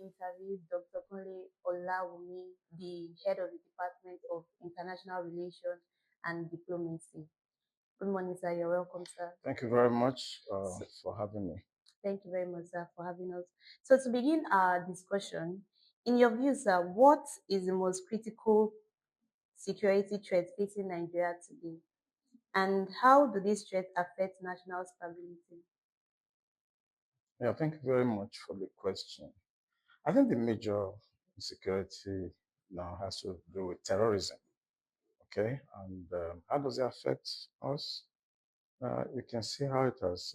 interviewed Dr. Kunle Olawumi, the head of the Department of International Relations and Diplomacy. Good morning, sir. You're welcome, sir. Thank you very much for having me. Thank you very much, sir, for having us. So to begin our discussion, in your view, sir, what is the most critical security threat facing Nigeria today? And how do these threats affect national stability? Yeah, thank you very much for the question. I think the major insecurity now has to do with terrorism. Okay, and how does it affect us? You can see how it has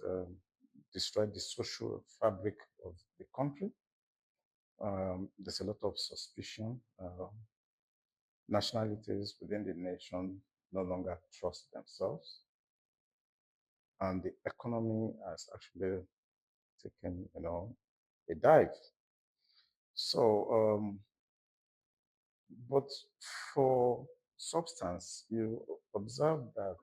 destroyed the social fabric of the country. There's a lot of suspicion. Nationalities within the nation no longer trust themselves, and the economy has actually taken, a dive. So, but for substance, you observe that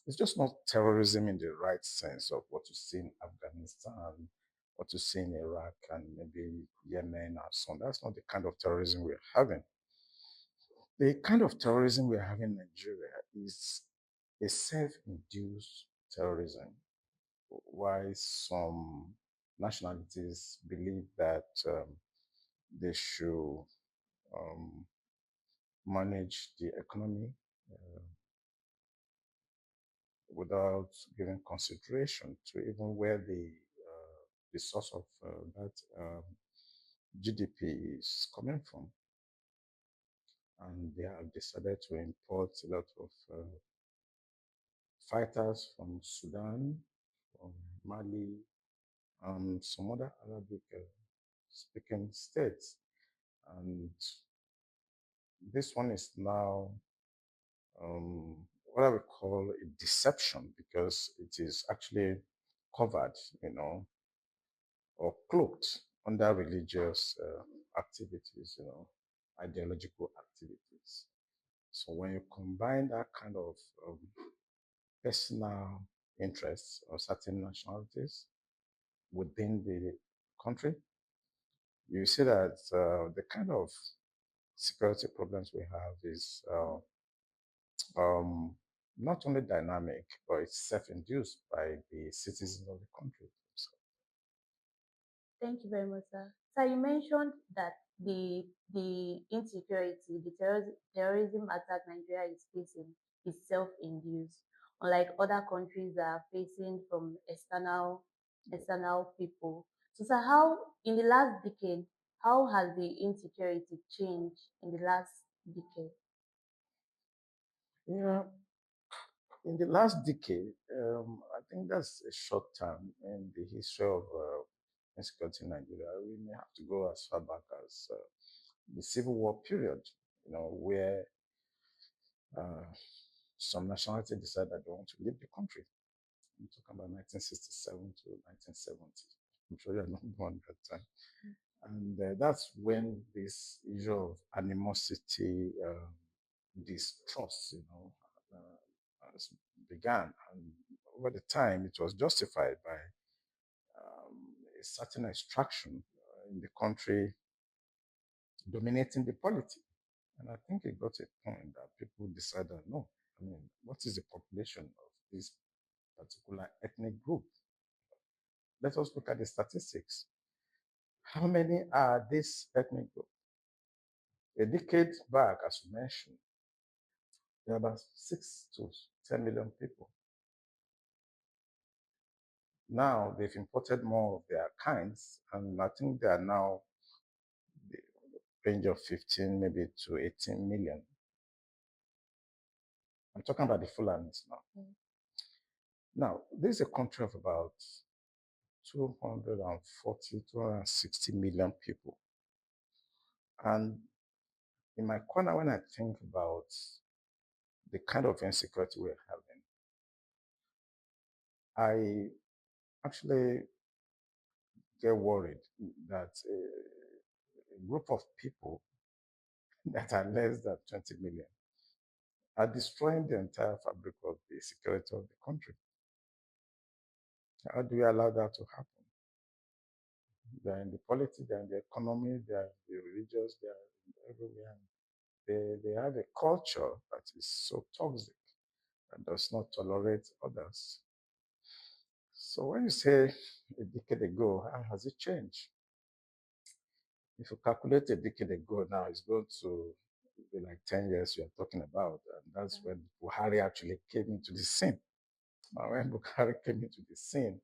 it's just not terrorism in the right sense of what you see in Afghanistan, what you see in Iraq, and maybe Yemen and so on. That's not the kind of terrorism we're having. The kind of terrorism we're having in Nigeria is a self-induced terrorism, why some nationalities believe that they should um, manage the economy uh, without giving consideration to even where the source of that GDP is coming from. And they have decided to import a lot of fighters from Sudan, from Mali, and some other Arabic speaking states. And this one is now what I would call a deception because it is actually covered, or cloaked under religious activities, ideological activities. So when you combine that kind of personal interests of certain nationalities within the country, you see that the kind of security problems we have is not only dynamic, but it's self-induced by the citizens of the country. So, Thank you very much, sir. Sir, you mentioned that the insecurity, the terrorism attack Nigeria is facing is self-induced, unlike other countries that are facing from external people. So, sir, how in the last decade, how has the insecurity changed in the last decade? yeah, in the last decade, I think that's a short time in the history of insecurity in Nigeria. We may have to go as far back as the Civil War period, where uh, some nationality decided that they want to leave the country. I'm talking about 1967 to 1970. I'm sure you're not born at that time. And that's when this issue of animosity, distrust, began. And over the time, it was justified by a certain extraction in the country dominating the polity. And I think it got a point that people decided, no, what is the population of this particular ethnic group? Let us look at the statistics. How many are this ethnic group? A decade back, as you mentioned, there are about 6 to 10 million people. Now they've imported more of their kinds, and I think they are now the range of 15, maybe to 18 million. I'm talking about the Fulanis now. Now, this is a country of about 240, 260 million people. And in my corner, when I think about the kind of insecurity we're having, I actually get worried that a group of people that are less than 20 million are destroying the entire fabric of the security of the country. How do we allow that to happen? They're in the politics, they're in the economy, they're in the religious, they're everywhere. They have a culture that is so toxic and does not tolerate others. So when you say a decade ago, how has it changed? If you calculate a decade ago now, it's going to be like 10 years you're talking about. And that's when Buhari actually came into the scene. When Buhari came into the scene,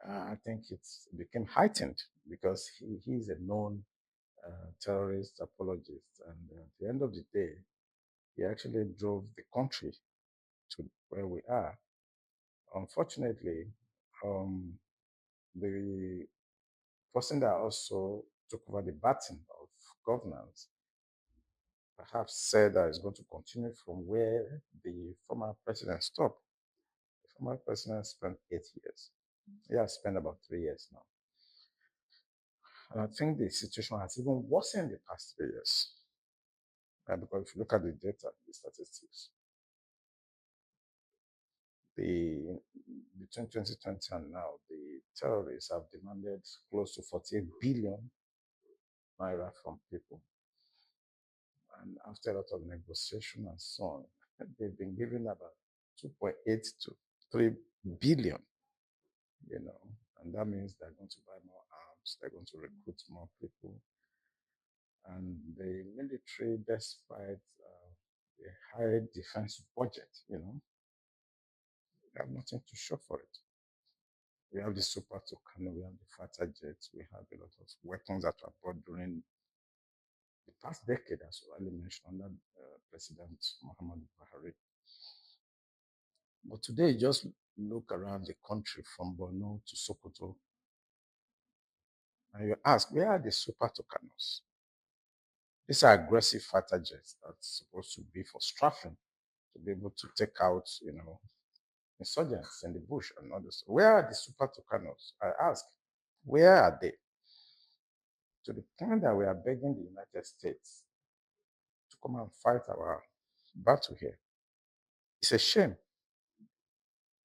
I think it became heightened because he is a known terrorist apologist. And at the end of the day, he actually drove the country to where we are. Unfortunately, um, the person that also took over the baton of governance perhaps said that it's going to continue from where the former president stopped. The former president spent 8 years. He has spent about 3 years now. And I think the situation has even worsened the past 3 years. Because if you look at the data, the statistics, the between 2020 and now, the terrorists have demanded close to 48 billion naira from people. And after a lot of negotiation and so on, they've been given about 2.8 to 3 billion, you know, and that means they're going to buy more arms, they're going to recruit more people. And the military, despite the high defense budget, they have nothing to show for it. We have the Super Tucano, we have the fighter jets, we have a lot of weapons that were brought during the past decade, as you already mentioned, under President Muhammad Buhari. But today, just look around the country from Borno to Sokoto, and you ask, where are the Super Tucanos? These are aggressive fighter jets that's supposed to be for strafing, to be able to take out, insurgents in the bush and others. Where are the Super Tucanos? I ask, where are they? To the point that we are begging the United States to come and fight our battle here. It's a shame.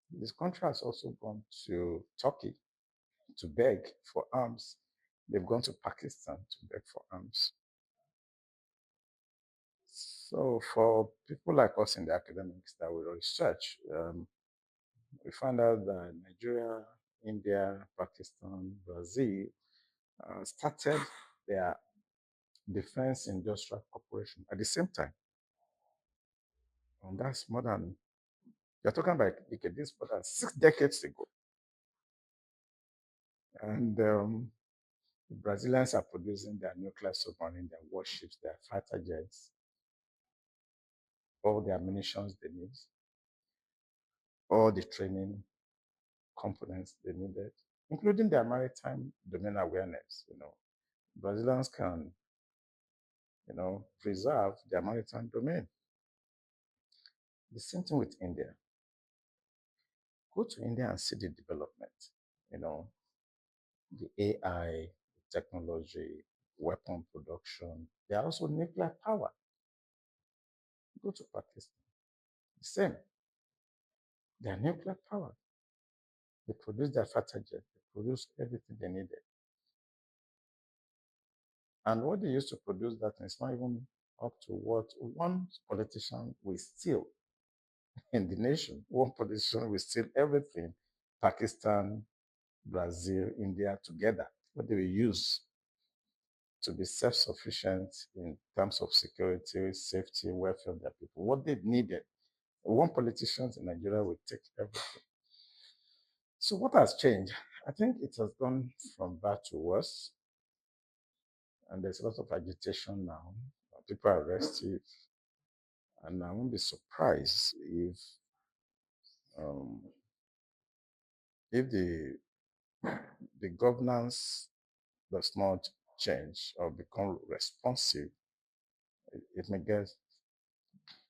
This country has also gone to Turkey to beg for arms. They've gone to Pakistan to beg for arms. So for people like us in the academics that we research, we find out that Nigeria, India, Pakistan, Brazil started their defense industrial corporation at the same time. And that's more than, you're talking about this more than 6 decades ago. And the Brazilians are producing their nuclear submarine, their warships, their fighter jets, all the ammunitions they need, all the training components they needed, including their maritime domain awareness. Brazilians can, preserve their maritime domain. The same thing with India. Go to India and see the development. The AI, technology, weapon production. They are also nuclear power. Go to Pakistan. The same. They are nuclear power. They produce their fighter jet. They produce everything they needed. And what they used to produce that is not even up to what one politician will steal in the nation. One politician will steal everything. Pakistan, Brazil, India together. What they will use to be self-sufficient in terms of security, safety, welfare of their people. What they needed. One politician in Nigeria will take everything. So what has changed? I think it has gone from bad to worse. And there's a lot of agitation now. People are arrested. And I won't be surprised um, if the governance does not change or become responsive, it may get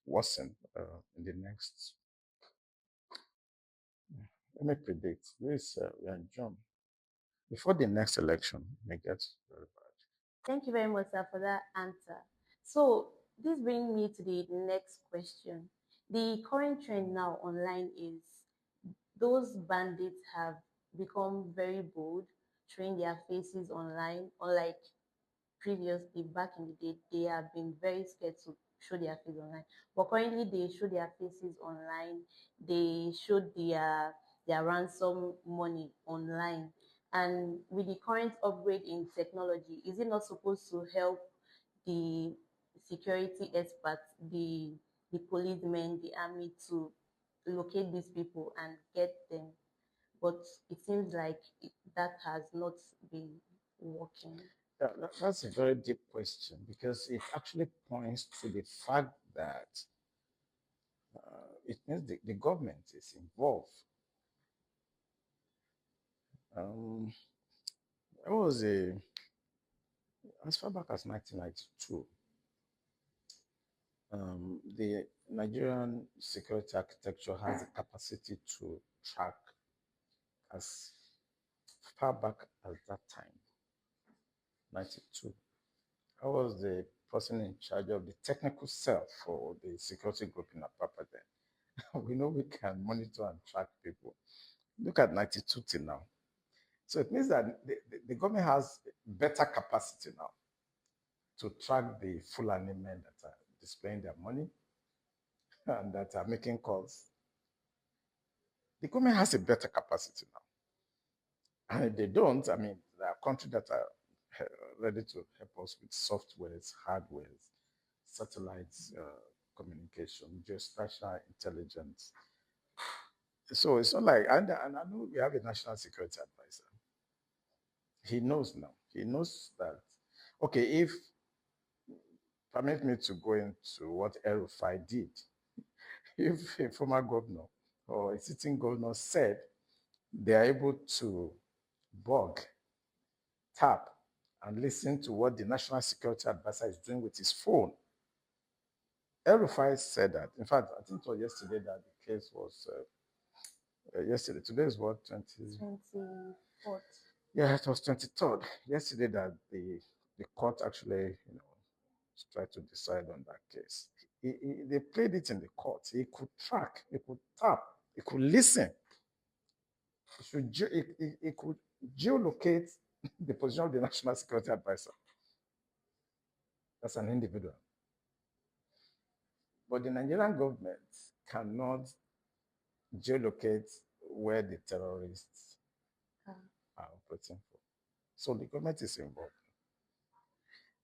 worsened in the next. Let me predict this. We are in June. Before the next election, it may get very bad. Thank you very much, sir, for that answer. So this brings me to the next question. The current trend now online is those bandits have become very bold, showing their faces online, unlike previously back in the day. They have been very scared to show their face online, but currently they show their faces online. They show their ransom money online. And with the current upgrade in technology, is it not supposed to help the security experts, the policemen, the army, to locate these people and get them? But it seems like that has not been working. Yeah, that's a very deep question because it actually points to the fact that it means the government is involved. Um, there was as far back as 1992, the Nigerian security architecture has the capacity to track as far back as that time, 92. I was the person in charge of the technical cell for the security group in Apapa then. We know we can monitor and track people. Look at 92 till now. So it means that the government has better capacity now to track the Fulani men that are displaying their money and that are making calls. The government has a better capacity now. And if they don't, I mean, there are countries that are ready to help us with softwares, hardwares, satellites, communication, geospatial intelligence. So it's not like, and I know we have a national security advisor. He knows now. He knows that, okay, if, permit me to go into what El-Rufai did, if a former governor or a sitting governor said they are able to bug, tap, and listen to what the national security advisor is doing with his phone. El-Rufai said that. In fact, I think it was yesterday that the case was yesterday. Today is what, 24th. Yeah, it was 23rd. Yesterday that the court actually, tried to decide on that case. They played it in the court. He could track, he could tap, he could listen. He could geolocate the position of the national security advisor as an individual. But the Nigerian government cannot geolocate where the terrorists are operating for. So the government is involved.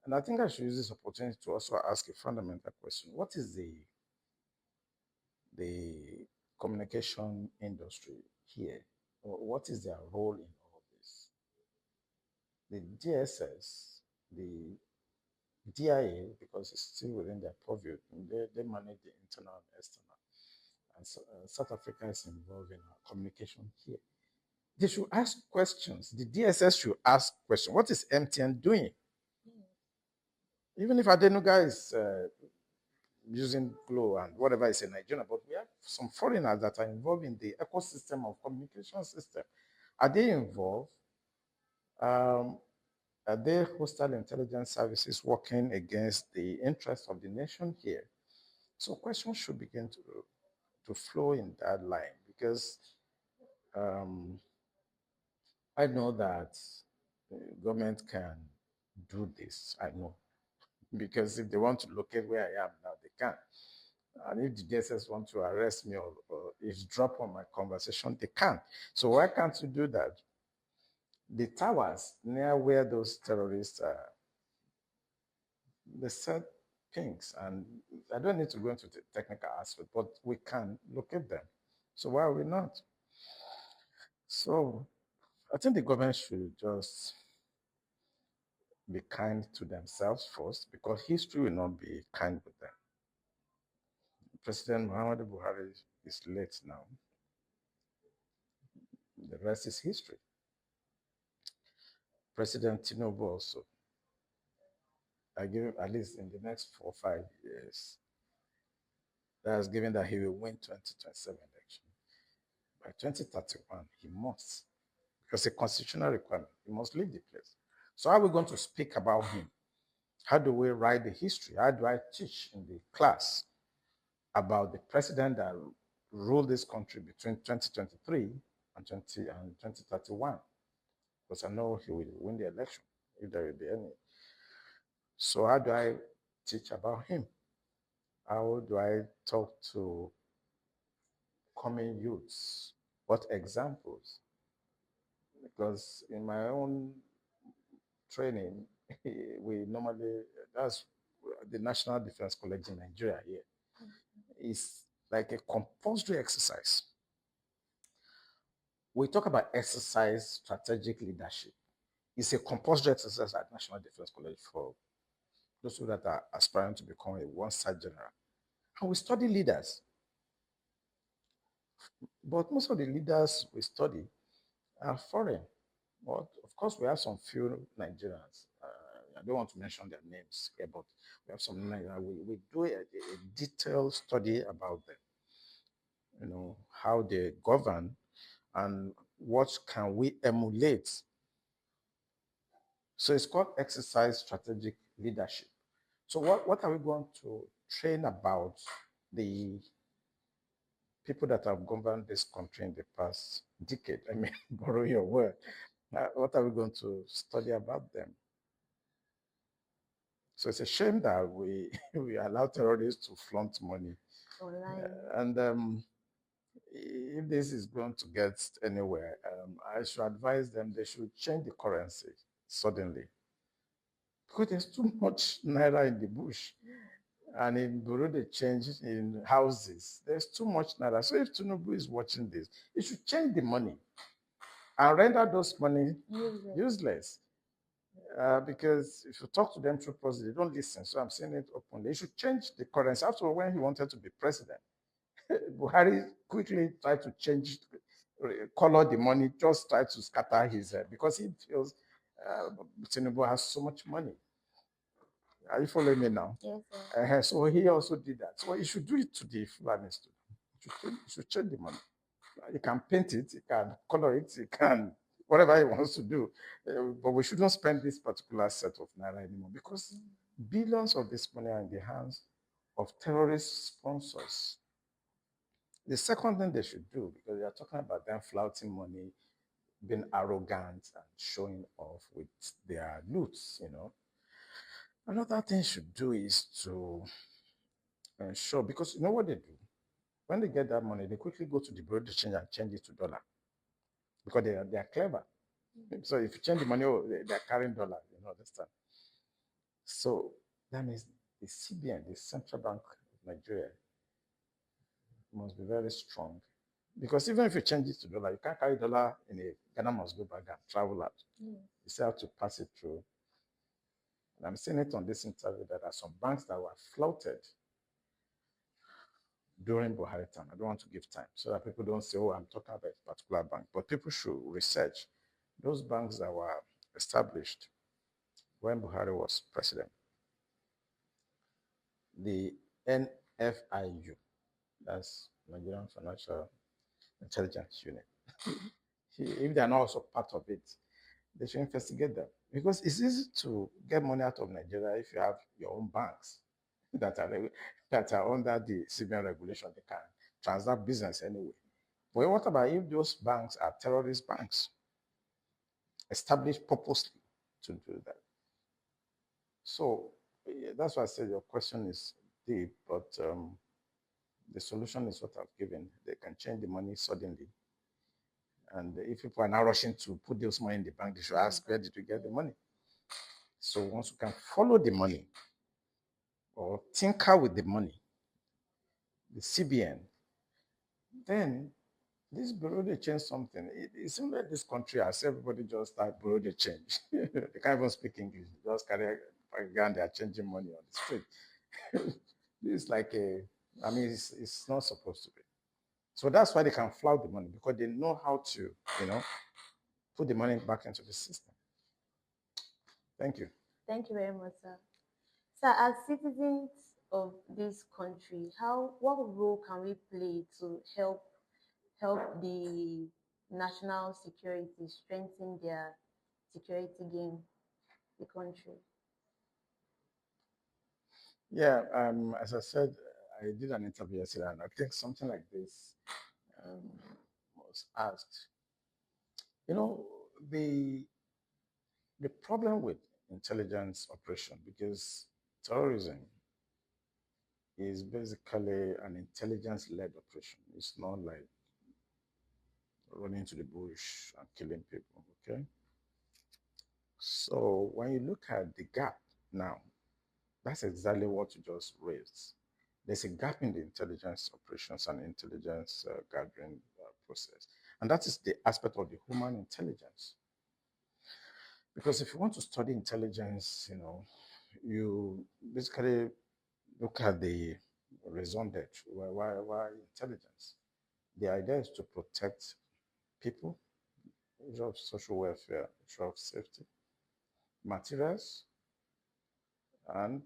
And I think I should use this opportunity to also ask a fundamental question. What is the communication industry here? Or what is their role in all this? The DSS, the DIA, because it's still within their purview, they manage the internal and external. And so, South Africa is involved in our communication here. They should ask questions. The DSS should ask questions. What is MTN doing? Even if Adenuga is using Glo and whatever is in Nigeria, but we have some foreigners that are involved in the ecosystem of communication system. Are they involved? Are there hostile intelligence services working against the interests of the nation here? So questions should begin to flow in that line because I know that the government can do this. I know because if they want to locate where I am now, they can. And if the DSS want to arrest me or eavesdrop on my conversation, they can. So why can't you do that? The towers near where those terrorists are, they set pings, and I don't need to go into the technical aspect, but we can locate them. So why are we not? So I think the government should just be kind to themselves first, because history will not be kind with them. President Muhammadu Buhari is late now. The rest is history. President Tinubu also. I give him at least in the next 4 or 5 years. That's given that he will win 2027 election. By 2031, he must, because a constitutional requirement, he must leave the place. So how are we going to speak about him? How do we write the history? How do I teach in the class about the president that ruled this country between 2023 and 2031? because I know he will win the election if there will be any. So how do I teach about him? How do I talk to coming youths? What examples? Because in my own training, we normally, that's the National Defense College in Nigeria here, is like a compulsory exercise. We talk about exercise strategic leadership. It's a compulsory exercise at National Defense College for those that are aspiring to become a one-star general. And we study leaders, but most of the leaders we study are foreign. But of course, we have some few Nigerians. I don't want to mention their names here, but we have some Nigerians. We do a detailed study about them, how they govern and what can we emulate. So it's called exercise strategic leadership. So what are we going to train about the people that have governed this country in the past decade? I mean, borrow your word. What are we going to study about them? So it's a shame that we we allow terrorists to flaunt money. online. And if this is going to get anywhere, I should advise them they should change the currency suddenly because there's too much naira in the bush. And in Bureau de change in houses, there's too much naira. So if Tinubu is watching this, he should change the money and render those money useless. Because if you talk to them through process, they don't listen. So I'm saying it openly. He should change the currency. After all, when he wanted to be president, Buhari quickly tried to change, color the money, just try to scatter his, because he feels Tinubu has so much money. Are you following me now? Yes, sir. So he also did that. So he should do it to the Fulanis too. He should change the money. He can paint it, he can color it, he can whatever he wants to do. But we shouldn't spend this particular set of naira anymore because billions of this money are in the hands of terrorist sponsors. The second thing they should do, because they are talking about them flouting money, being arrogant and showing off with their loots. Another thing should do is to ensure, because you know what they do? When they get that money, they quickly go to the bureau de change and change it to dollar because they are clever. So if you change the money, they're carrying dollar, understand? So that means the CBN, the Central Bank of Nigeria, must be very strong. Because even if you change it to dollar, you can't carry dollar in a Ghana must go back and travel out. You still have to pass it through. And I'm seeing it on this interview that there are some banks that were flouted during Buhari time. I don't want to give time so that people don't say, oh, I'm talking about a particular bank. But people should research those banks that were established when Buhari was president. The NFIU, that's Nigerian Financial Intelligence Unit. If they're not also part of it, they should investigate them. Because it's easy to get money out of Nigeria if you have your own banks that are under the CBN regulation. They can transact business anyway. But what about if those banks are terrorist banks established purposely to do that? So that's why I said your question is deep, but the solution is what I've given. They can change the money suddenly. And if people are now rushing to put those money in the bank, they should ask, where did you get the money? So once you can follow the money or tinker with the money, the CBN, then this bureau they change something. It seems like this country as everybody just start bureau they change. They can't even speak English. They just carry a gun, they are changing money on the street. It's like it's not supposed to be. So that's why they can flout the money because they know how to, put the money back into the system. Thank you. Thank you very much, sir. Sir, as citizens of this country, what role can we play to help the national security strengthen their security game, the country? Yeah, as I said, I did an interview yesterday, and I think something like this um, was asked. You know, the The problem with intelligence operation, because terrorism is basically an intelligence-led operation. It's not like running to the bush and killing people. Okay. So when you look at the gap now, that's exactly what you just raised. There's a gap in the intelligence operations and intelligence gathering process. And that is the aspect of the human intelligence. Because if you want to study intelligence, you basically look at the raison d'etre. Why intelligence? The idea is to protect people, issue of social welfare, issue of safety, materials, and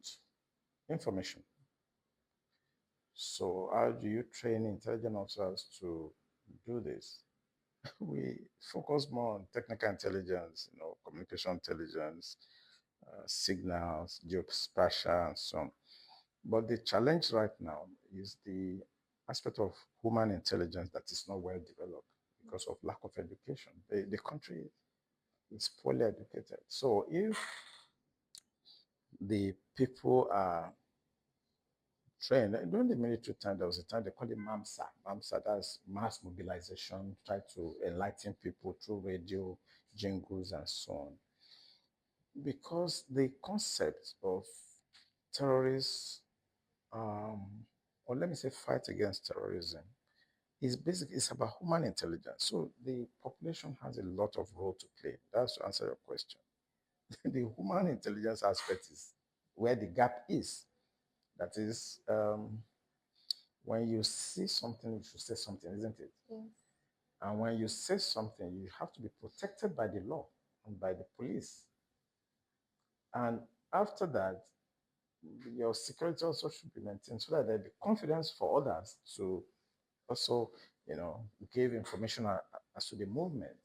information. So how do you train intelligent officers to do this? We focus more on technical intelligence, communication intelligence, signals, geospatial, and so on. But the challenge right now is the aspect of human intelligence that is not well developed because of lack of education. The country is poorly educated. So if the people are trained, during the military time, there was a time they called it MAMSA. MAMSA, that's mass mobilization, try to enlighten people through radio, jingles, and so on. Because the concept of terrorists, or let me say fight against terrorism, is basically it's about human intelligence. So the population has a lot of role to play. That's to answer your question. The human intelligence aspect is where the gap is. That is, when you see something, you should say something, isn't it? Yes. And when you say something, you have to be protected by the law and by the police. And after that, your security also should be maintained so that there be confidence for others to also, give information as to the movement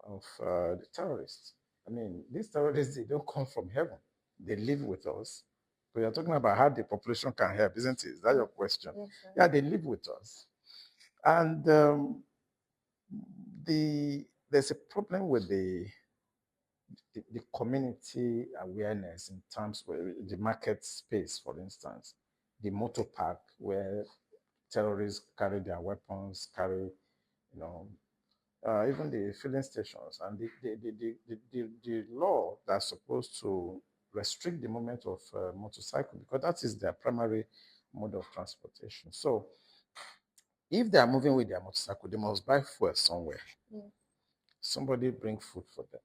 of the terrorists. I mean, these terrorists, they don't come from heaven. They live with us. But you're talking about how the population can help, isn't it? Is that your question? Yes, sir. Yeah, they live with us. And there's a problem with the community awareness in terms of the market space, for instance, the motor park where terrorists carry their weapons, carry, you know, even the filling stations and the law that's supposed to restrict the movement of motorcycle because that is their primary mode of transportation. So if they are moving with their motorcycle, they must buy fuel somewhere. Yes. Somebody bring food for them.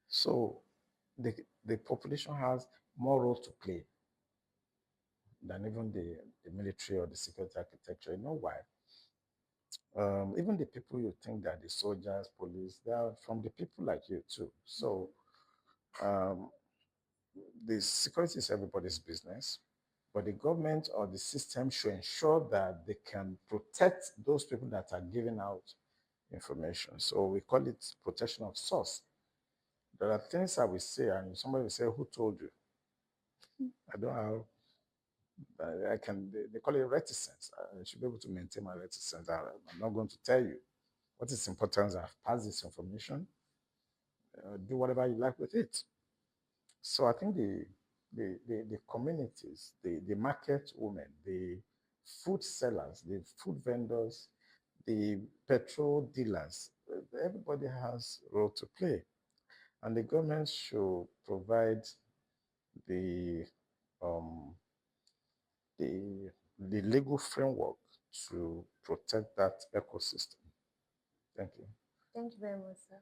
So the population has more role to play than even the military or the security architecture. You know why? Even the people you think that the soldiers, police, they are from the people like you too. So um, the security is everybody's business, but the government or the system should ensure that they can protect those people that are giving out information. So we call it protection of source. There are things I will say, and somebody will say, "Who told you?" I don't have. I can. They call it reticence. I should be able to maintain my reticence. I'm not going to tell you. What is important is I've passed this information. Do whatever you like with it. So I think the communities, the market women, the food sellers, the food vendors, the petrol dealers, everybody has a role to play. And the government should provide the um, the legal framework to protect that ecosystem. Thank you. Thank you very much, sir.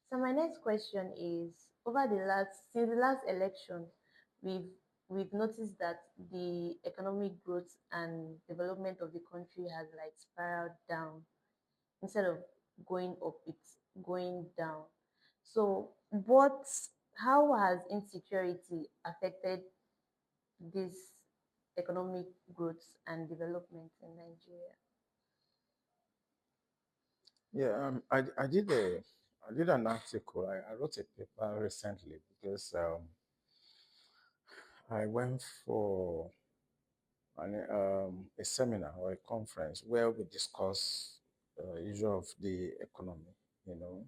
So my next question is, over the last since the last election, we've we've noticed that the economic growth and development of the country has like spiraled down instead of going up, it's going down. So what how has insecurity affected this economic growth and development in Nigeria? Yeah, I did an article. I wrote a paper recently because I went for a seminar or a conference where we discuss issue of the economy, you know,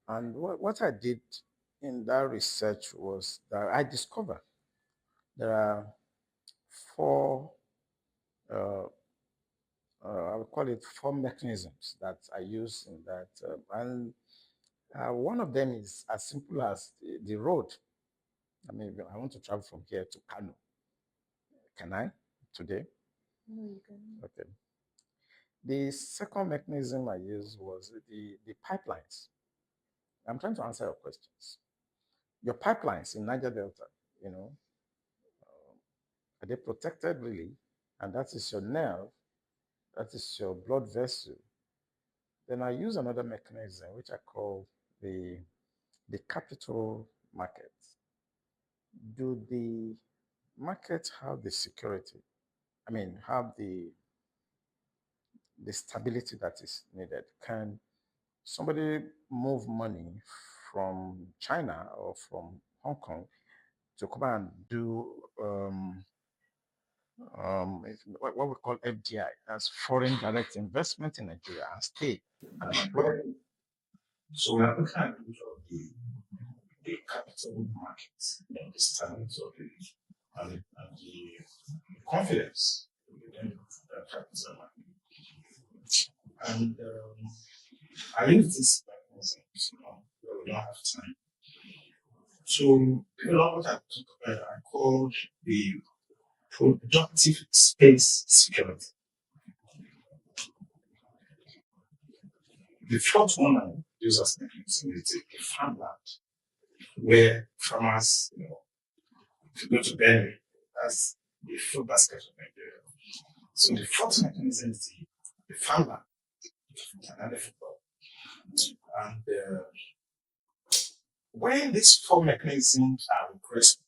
And what I did in that research was that I discovered there are four, uh, I would call it four mechanisms that I use in that. And one of them is as simple as the road. I mean, if I want to travel from here to Kano. Can I today? No, you can. Okay. The second mechanism I used was the pipelines. I'm trying to answer your questions. Your pipelines in Niger Delta, you know, are they protected really? And that is your nerve, that is your blood vessel. Then I use another mechanism which I call the capital market. Do the markets have the security? I mean, have the stability that is needed? Can somebody move money from China or from Hong Kong to come and do what we call FDI, that's foreign direct investment in Nigeria, and stay and employ? So we are looking at the capital markets, the standards of it, and the confidence within the capital market. And I use this mechanisms, we don't have time. So, a lot of what I talk about, I called the productive space security. The fourth one I use as mechanism is the farmland, where farmers, if you go to Benue, that's the food basket of Nigeria. So the fourth mechanism is the farmland, another football. And when these four mechanisms are requested,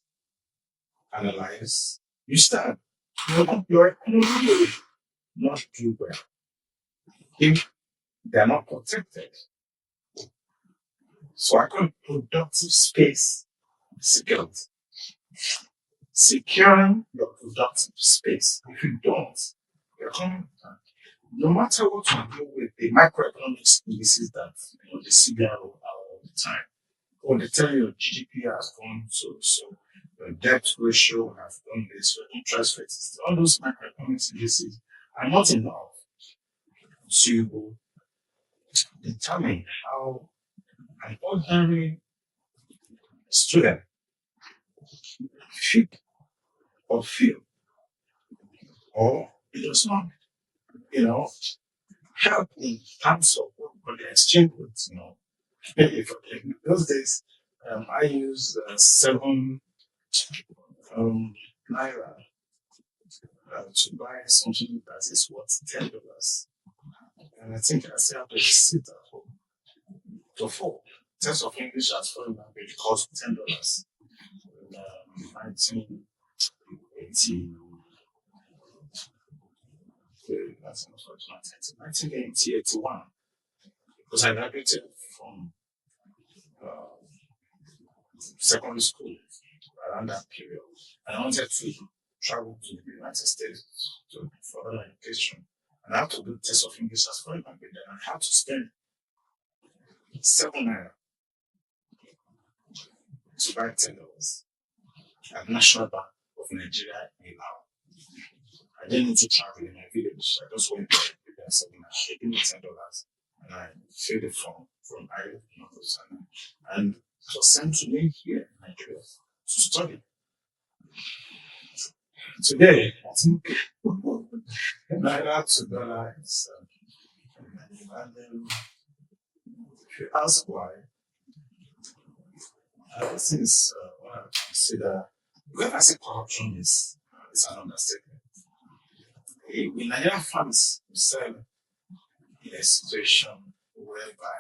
analyzed, you start your economy will not do well if they are not protected. So I call it productive space security. Securing your productive space. If you don't, your economy, no matter what you do with the microeconomics indices that the CBR all the time, or they tell you your GDP has gone so, your debt ratio has done this, your interest rates, all those microeconomics indices are not enough to determine how an ordinary student should or feel, or it does not, you know, help in terms of what we call the exchange rates. Maybe for in those days, I used 7 naira to buy something that is worth $10. And I think I still have to sit at home to four. Test of English as foreign language cost $10 in 1980. That's not 1981. Because I graduated from uh, secondary school around that period. And I wanted to travel to the United States to further education. And I had to do test of English as foreign language. And I had to spend 7 naira to buy $10 at National Bank of Nigeria in Lao. I didn't need to travel in my village. I just went there and 7 naira. They gave me $10 and I filled the form from Ireland and it was sent to me here in Nigeria to study. Today, I think naira to dollar is, and then if you ask why, this is what I consider, when I say corruption is an understatement. In Nigerian farms, we sell in a situation whereby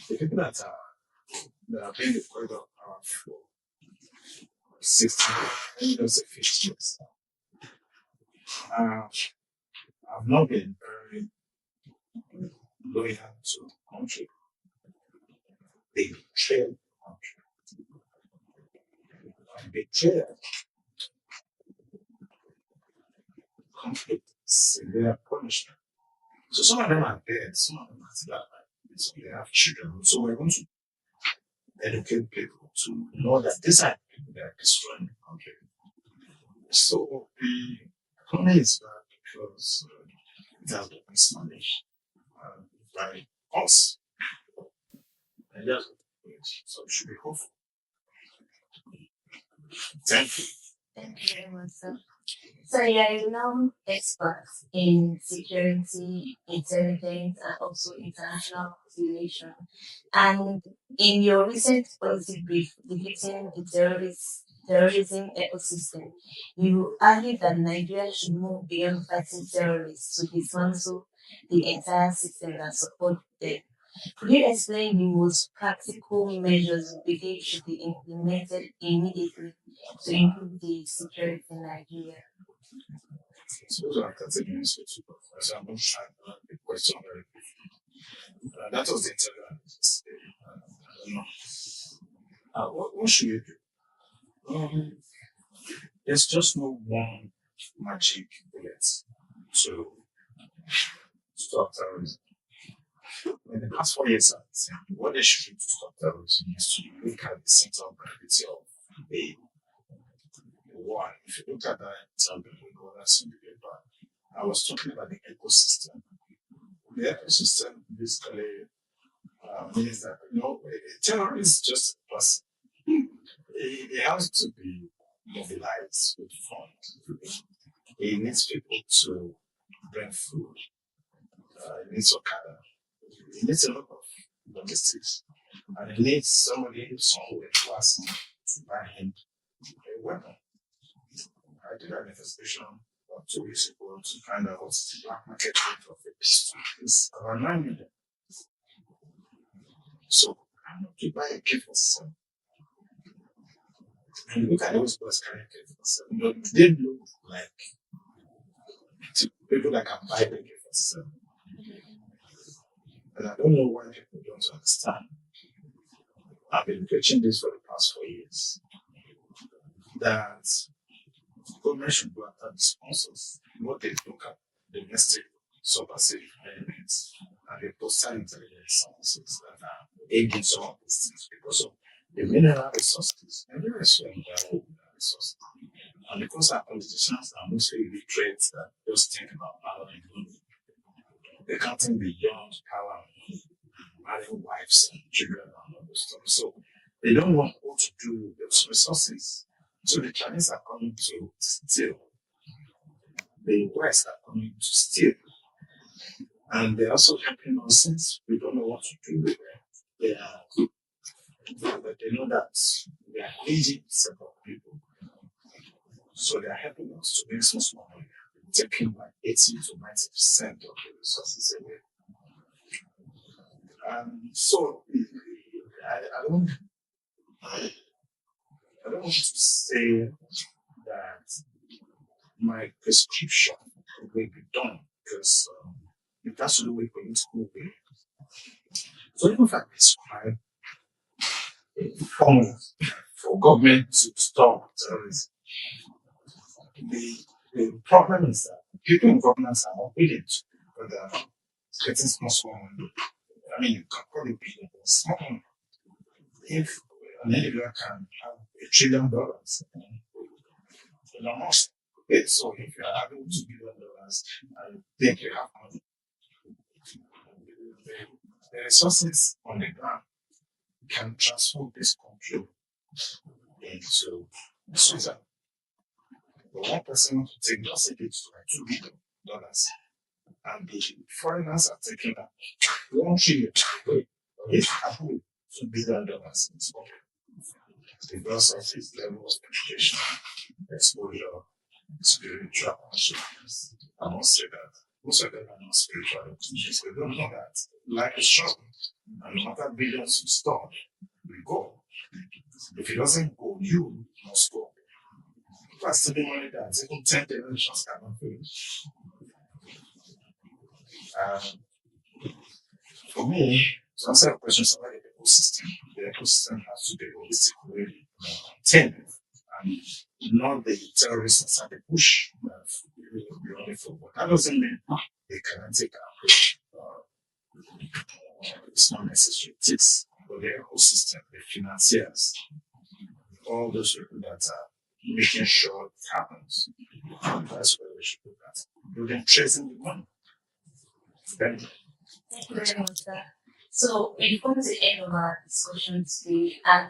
the people that are paying the corridor of power for 60, let me just say 50 years, have not been very loyal to the country. They betray the country. And betrayal, conflict, severe punishment. So some of them are dead, some of them are still alive, so they have children. So we're going to educate people to know that these are people that are destroying the country. So the economy is bad because it has been mismanaged by us. And that's what so we should be hopeful. Thank you. Thank you very much, sir. So you are a renowned expert in security, intelligence, and also international relations. And in your recent policy brief depicting the terrorism ecosystem, you argue that Nigeria should move beyond fighting terrorists to dismantle the entire system that support them. Could you explain the most practical measures you believe should be implemented immediately to improve the security in Nigeria? So those are categories for two. For example, the question very briefly. That was the interview analysis. I don't know. What should you do? There's just no one magic bullet to stop terrorism. In the past 4 years, I've seen what they should do to stop terrorism is to look at the center of gravity of the war. If you look at that example, we go that's in the paper. I was talking about the ecosystem. The ecosystem basically means that a terrorist is just a person. It has to be mobilized with funds. It needs people to bring food. It needs Okada. It needs a lot of logistics. And it needs somebody somewhere who has to buy him a weapon. I did an investigation about 2 weeks ago to find out what's the black market rate of a pistol. It's around 9 million. So how much you buy a K47? And look at those boys carrying K47. They look like people that can buy the K47. And I don't know why people don't understand. I've been preaching this for the past 4 years. That government should go after the sponsors, what they look at domestic subversive elements and the postal intelligence sources that are aiding some of these things because of the mineral resources. Nigeria is one of the resources. And because our politicians are mostly illiterate that just think about power and money, they can't think beyond power and money, marrying wives and children and all those stuff. So they don't know what to do with those resources. So the Chinese are coming to steal. The West are coming to steal. And they're also helping us since we don't know what to do with them. But they know that they are crazy set of people. So they are helping us to make some small money, taking like 80 to 90% of the resources away. So I don't want to say that my prescription will be done because it has to do with political will. So even if I prescribe a formula for government to stop terrorism, the problem is that people in governance are not willing to, but they're getting small money. I mean, you can call it big, but small money. If an individual can have $1 trillion, then almost. So if you're having $2 billion, I think you have money. The resources on the ground can transform this country into Switzerland. But one person wants to take just take it to like $2 billion, and the foreigners are taking that 1 trillion. It's happening $2 billion in this country because of its level of education, exposure, spiritual consciousness. I must say that most of them are not spiritual conscious. They don't know that life is short, and no matter billions you stop, we go. If it doesn't go, you must go. That's the money that even 10 generations cannot finish. For me, to answer your question about the ecosystem has to be holistically maintained and not the terrorists inside the bush that we only for. That doesn't mean a kinetic approach. It's not necessary. It's for the ecosystem, the financiers, all those people that are making sure it happens. That's where we should look at. Building tracing the money. Then, Thank you very much, sir. So we've come to the end of our discussion today, and